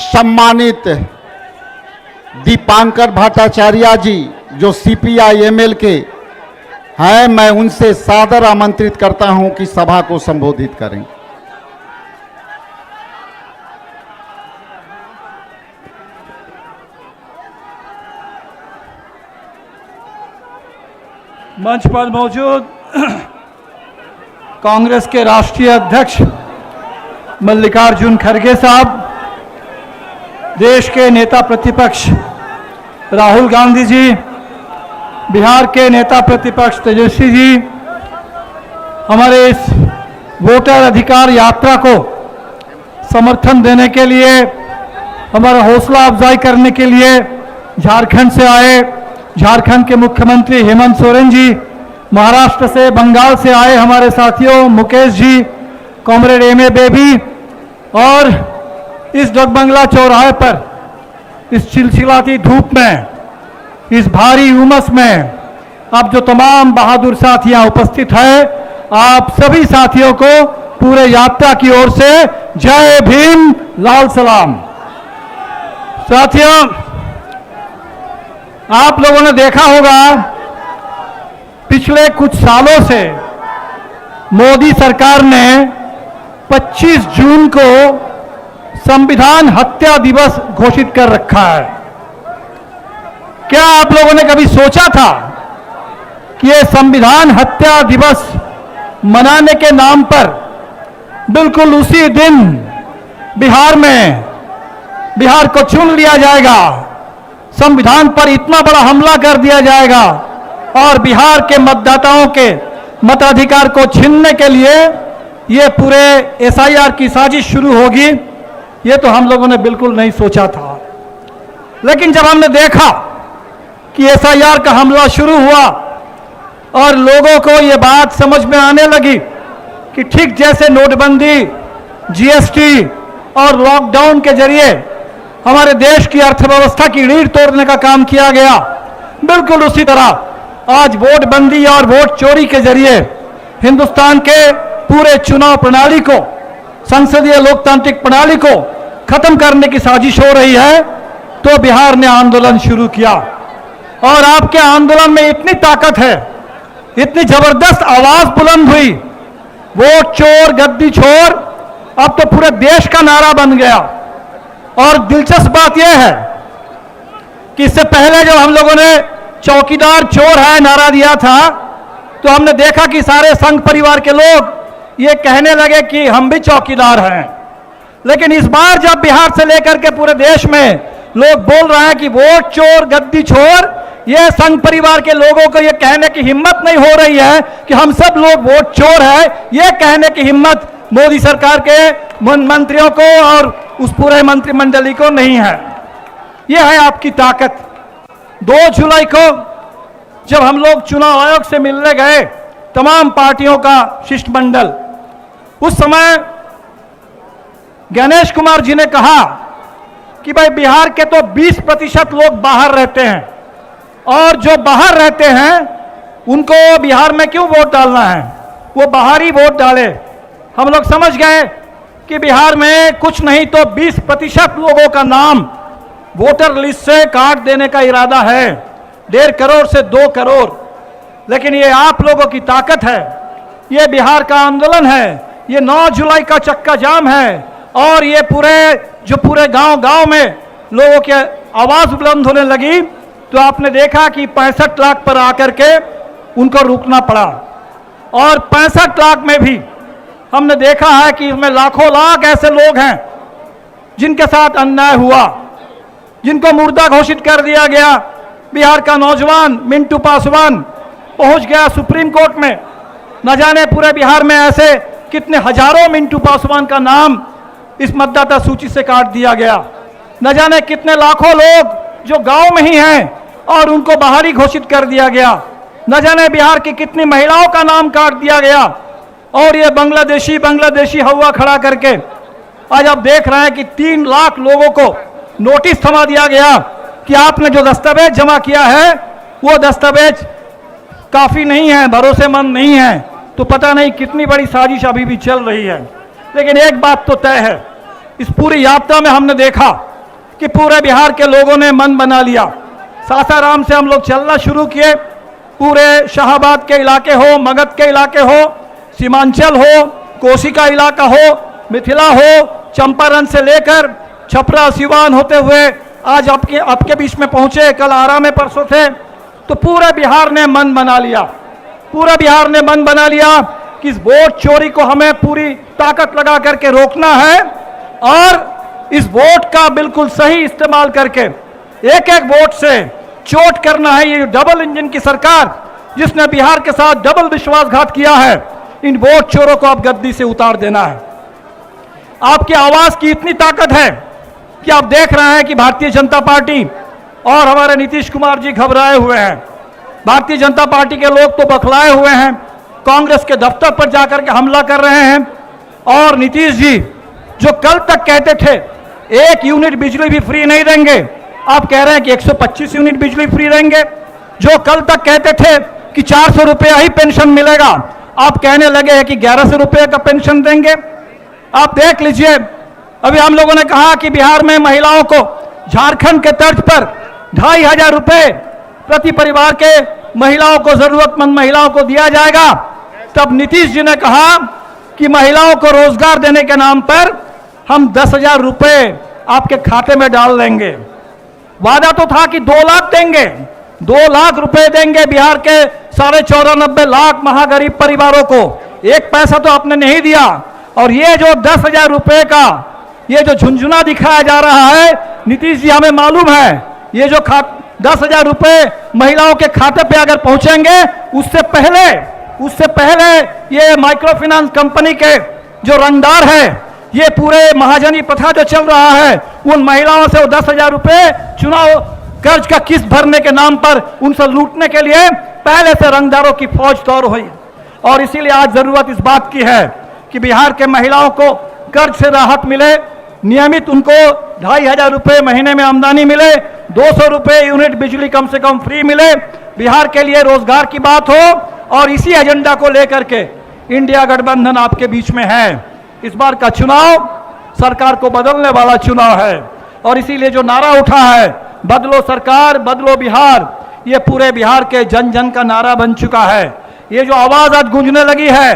सम्मानित दीपांकर भट्टाचार्य जी जो CPI-ML के हैं, मैं उनसे सादर आमंत्रित करता हूं कि सभा को संबोधित करें। मंच पर मौजूद कांग्रेस के राष्ट्रीय अध्यक्ष मल्लिकार्जुन खड़गे साहब, देश के नेता प्रतिपक्ष राहुल गांधी जी, बिहार के नेता प्रतिपक्ष तेजस्वी जी, हमारे इस वोटर अधिकार यात्रा को समर्थन देने के लिए, हमारा हौसला अफजाई करने के लिए झारखंड से आए झारखंड के मुख्यमंत्री हेमंत सोरेन जी, महाराष्ट्र से, बंगाल से आए हमारे साथियों Mukesh ji, comrade M.A. Baby, और इस डगबंगला चौराहे पर इस चिलचिलाती धूप में, इस भारी उमस में अब जो तमाम बहादुर साथी यहाँ उपस्थित हैं, आप सभी साथियों को पूरे यात्रा की ओर से जय भीम, लाल सलाम। साथियों, आप लोगों ने देखा होगा पिछले कुछ सालों से मोदी सरकार ने 25 जून को संविधान हत्या दिवस घोषित कर रखा है। क्या आप लोगों ने कभी सोचा था कि ये संविधान हत्या दिवस मनाने के नाम पर बिल्कुल उसी दिन बिहार को चुन लिया जाएगा, संविधान पर इतना बड़ा हमला कर दिया जाएगा और बिहार के मतदाताओं के मताधिकार को छीनने के लिए ये पूरे SIR की साजिश शुरू होगी, ये तो हम लोगों ने बिल्कुल नहीं सोचा था। लेकिन जब हमने देखा कि SIR का हमला शुरू हुआ और लोगों को ये बात समझ में आने लगी कि ठीक जैसे नोटबंदी, GST और लॉकडाउन के जरिए हमारे देश की अर्थव्यवस्था की रीढ़ तोड़ने का काम किया गया, बिल्कुल उसी तरह आज वोट बंदी और वोट चोरी के जरिए हिंदुस्तान के पूरे चुनाव प्रणाली को, संसदीय लोकतांत्रिक प्रणाली को खत्म करने की साजिश हो रही है। तो बिहार ने आंदोलन शुरू किया और आपके आंदोलन में इतनी ताकत है, इतनी जबरदस्त आवाज बुलंद हुई, वोट चोर गद्दी छोर अब तो पूरे देश का नारा बन गया। और दिलचस्प बात यह है कि इससे पहले जब हम लोगों ने चौकीदार चोर है नारा दिया था, तो हमने देखा कि सारे संघ परिवार के लोग ये कहने लगे कि हम भी चौकीदार हैं। लेकिन इस बार जब बिहार से लेकर के पूरे देश में लोग बोल रहे हैं कि वोट चोर गद्दी छोर, ये संघ परिवार के लोगों को ये कहने की हिम्मत नहीं हो रही है कि हम सब लोग वोट चोर है, ये कहने की हिम्मत मोदी सरकार के मंत्रियों को और उस पूरे मंत्रिमंडली को नहीं है। यह है आपकी ताकत। 2 जुलाई को जब हम लोग चुनाव आयोग से मिलने गए, तमाम पार्टियों का शिष्टमंडल, उस समय गणेश कुमार जी ने कहा कि भाई बिहार के तो 20% लोग बाहर रहते हैं और जो बाहर रहते हैं उनको बिहार में क्यों वोट डालना है, वो बाहर ही वोट डाले। हम लोग समझ गए कि बिहार में कुछ नहीं तो 20% लोगों का नाम वोटर लिस्ट से काट देने का इरादा है, 1.5 करोड़ से 2 करोड़। लेकिन ये आप लोगों की ताकत है, ये बिहार का आंदोलन है, ये 9 जुलाई का चक्का जाम है और ये पूरे गांव में लोगों की आवाज बुलंद होने लगी। तो आपने देखा कि 65 लाख पर आकर के उनको रुकना पड़ा और 65 लाख में भी हमने देखा है कि इसमें लाखों लाख ऐसे लोग हैं जिनके साथ अन्याय हुआ, जिनको मुर्दा घोषित कर दिया गया। बिहार का नौजवान मिंटू पासवान पहुंच गया सुप्रीम कोर्ट में। न जाने पूरे बिहार में ऐसे कितने हजारों मिंटू पासवान का नाम इस मतदाता सूची से काट दिया गया। न जाने कितने लाखों लोग जो गांव में ही हैं और उनको बाहरी घोषित कर दिया गया। न जाने बिहार की कितनी महिलाओं का नाम काट दिया गया और ये बांग्लादेशी हवा खड़ा करके आज आप देख रहे हैं कि 3 लाख लोगों को नोटिस थमा दिया गया कि आपने जो दस्तावेज जमा किया है वो दस्तावेज काफी नहीं है, भरोसेमंद नहीं है। तो पता नहीं कितनी बड़ी साजिश अभी भी चल रही है। लेकिन एक बात तो तय है इस पूरी यात्रा में हमने देखा कि पूरे बिहार के लोगों ने मन बना लिया। सासाराम से हम लोग चलना शुरू किए, पूरे शाहाबाद के इलाके हो, मगध के इलाके हो, सीमांचल हो, कोसी का इलाका हो, मिथिला हो, चंपारण से लेकर छपरा सिवान होते हुए आज आपके बीच में पहुंचे, कल आरा में परसों थे। तो पूरे बिहार ने मन बना लिया, पूरा बिहार ने मन बना लिया कि इस वोट चोरी को हमें पूरी ताकत लगा करके रोकना है और इस वोट का बिल्कुल सही इस्तेमाल करके एक एक वोट से चोट करना है। ये डबल इंजन की सरकार जिसने बिहार के साथ डबल विश्वासघात किया है, इन वोट चोरों को अब गद्दी से उतार देना है। आपकी आवाज की इतनी ताकत है कि आप देख रहे हैं कि भारतीय जनता पार्टी और हमारे नीतीश कुमार जी घबराए हुए हैं। भारतीय जनता पार्टी के लोग तो बखलाए हुए हैं, कांग्रेस के दफ्तर पर जाकर के हमला कर रहे हैं। और नीतीश जी जो कल तक कहते थे 1 यूनिट बिजली भी फ्री नहीं देंगे, आप कह रहे हैं कि 125 यूनिट बिजली फ्री देंगे। जो कल तक कहते थे कि 400 रुपया ही पेंशन मिलेगा, आप कहने लगे हैं कि 1100 रुपये का पेंशन देंगे। आप देख लीजिए, अभी हम लोगों ने कहा कि बिहार में महिलाओं को झारखंड के तर्ज पर 2500 रुपये प्रति परिवार के महिलाओं को, जरूरतमंद महिलाओं को दिया जाएगा। तब नीतीश जी ने कहा कि महिलाओं को रोजगार देने के नाम पर हम 10,000 रुपये आपके खाते में डाल देंगे। वादा तो था कि 2 लाख देंगे, 2 लाख रुपए देंगे बिहार के 94.5 लाख महागरीब परिवारों को। 1 पैसा तो आपने नहीं दिया। और ये जो 10,000 रुपये का ये जो झुंझुना दिखाया जा रहा है, नीतीश जी हमें मालूम है ये जो 10,000 रुपये महिलाओं के खाते पे अगर पहुंचेंगे, उससे पहले ये माइक्रो फाइनेंस कंपनी के जो रंगदार है, ये पूरे महाजनी प्रथा जो चल रहा है, उन महिलाओं से वो 10,000 रुपये चुनाव कर्ज का किस्त भरने के नाम पर उनसे लूटने के लिए पहले से रंगदारों की फौज तैयार हुई। और इसीलिए आज जरूरत इस बात की है कि बिहार के महिलाओं को कर्ज से राहत मिले, नियमित उनको 2500 रुपये महीने में आमदनी मिले, 200 रुपये यूनिट बिजली कम से कम फ्री मिले, बिहार के लिए रोजगार की बात हो। और इसी एजेंडा को लेकर के इंडिया गठबंधन आपके बीच में है। इस बार का चुनाव सरकार को बदलने वाला चुनाव है और इसीलिए जो नारा उठा है, बदलो सरकार बदलो बिहार, ये पूरे बिहार के जन जन का नारा बन चुका है। ये जो आवाज आज गूंजने लगी है,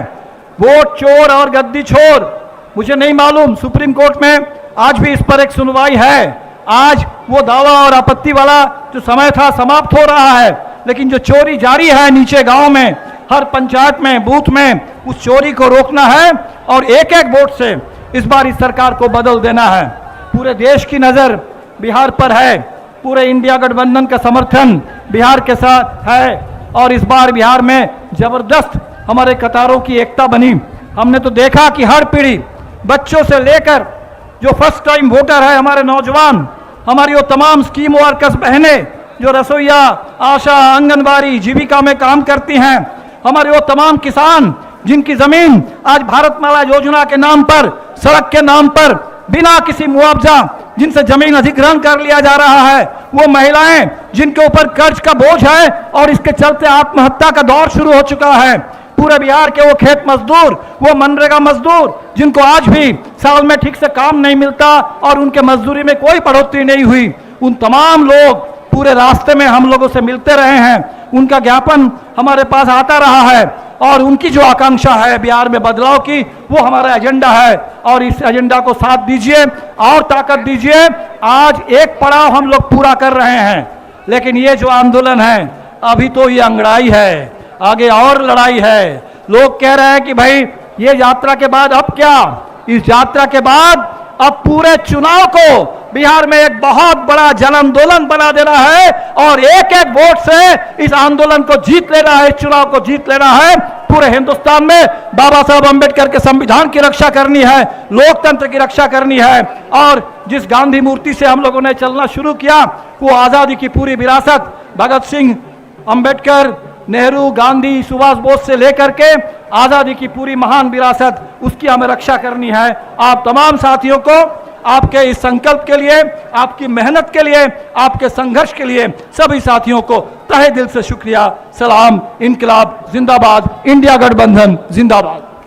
वोट चोर और गद्दी छोर, मुझे नहीं मालूम सुप्रीम कोर्ट में आज भी इस पर एक सुनवाई है। आज वो दावा और आपत्ति वाला जो समय था समाप्त हो रहा है, लेकिन जो चोरी जारी है नीचे गांव में, हर पंचायत में, बूथ में, उस चोरी को रोकना है और एक एक वोट से इस बार इस सरकार को बदल देना है। पूरे देश की नज़र बिहार पर है, पूरे इंडिया गठबंधन का समर्थन बिहार के साथ है और इस बार बिहार में जबरदस्त हमारे कतारों की एकता बनी। हमने तो देखा कि हर पीढ़ी, बच्चों से लेकर जो फर्स्ट टाइम वोटर है, हमारे नौजवान, हमारी वो तमाम स्कीम वर्कर्स बहनें जो रसोईया, आशा, आंगनबाड़ी, जीविका में काम करती हैं, हमारे वो तमाम किसान जिनकी जमीन आज भारतमाला योजना के नाम पर, सड़क के नाम पर बिना किसी मुआवजा जिनसे जमीन अधिग्रहण कर लिया जा रहा है, वो महिलाएं जिनके ऊपर कर्ज का बोझ है और इसके चलते आत्महत्या का दौर शुरू हो चुका है, पूरे बिहार के वो खेत मजदूर, वो मनरेगा मजदूर जिनको आज भी साल में ठीक से काम नहीं मिलता और उनके मजदूरी में कोई बढ़ोतरी नहीं हुई, उन तमाम लोग पूरे रास्ते में हम लोगों से मिलते रहे हैं। उनका ज्ञापन हमारे पास आता रहा है और उनकी जो आकांक्षा है बिहार में बदलाव की, वो हमारा एजेंडा है और इस एजेंडा को साथ दीजिए और ताकत दीजिए। आज एक पड़ाव हम लोग पूरा कर रहे हैं, लेकिन ये जो आंदोलन है अभी तो ये अंगड़ाई है, आगे और लड़ाई है। लोग कह रहे हैं कि भाई ये यात्रा के बाद अब क्या? इस यात्रा के बाद अब पूरे चुनाव को बिहार में एक बहुत बड़ा जन आंदोलन बना देना है और एक एक वोट से इस आंदोलन को जीत लेना है, इस चुनाव को जीत लेना है। पूरे हिंदुस्तान में बाबा साहब अम्बेडकर के संविधान की रक्षा करनी है, लोकतंत्र की रक्षा करनी है और जिस गांधी मूर्ति से हम लोगों ने चलना शुरू किया, वो आज़ादी की पूरी विरासत भगत सिंह, अम्बेडकर, नेहरू, गांधी, सुभाष बोस से लेकर के आज़ादी की पूरी महान विरासत, उसकी हमें रक्षा करनी है। आप तमाम साथियों को आपके इस संकल्प के लिए, आपकी मेहनत के लिए, आपके संघर्ष के लिए सभी साथियों को तहे दिल से शुक्रिया। सलाम, इनकलाब जिंदाबाद, इंडिया गठबंधन जिंदाबाद।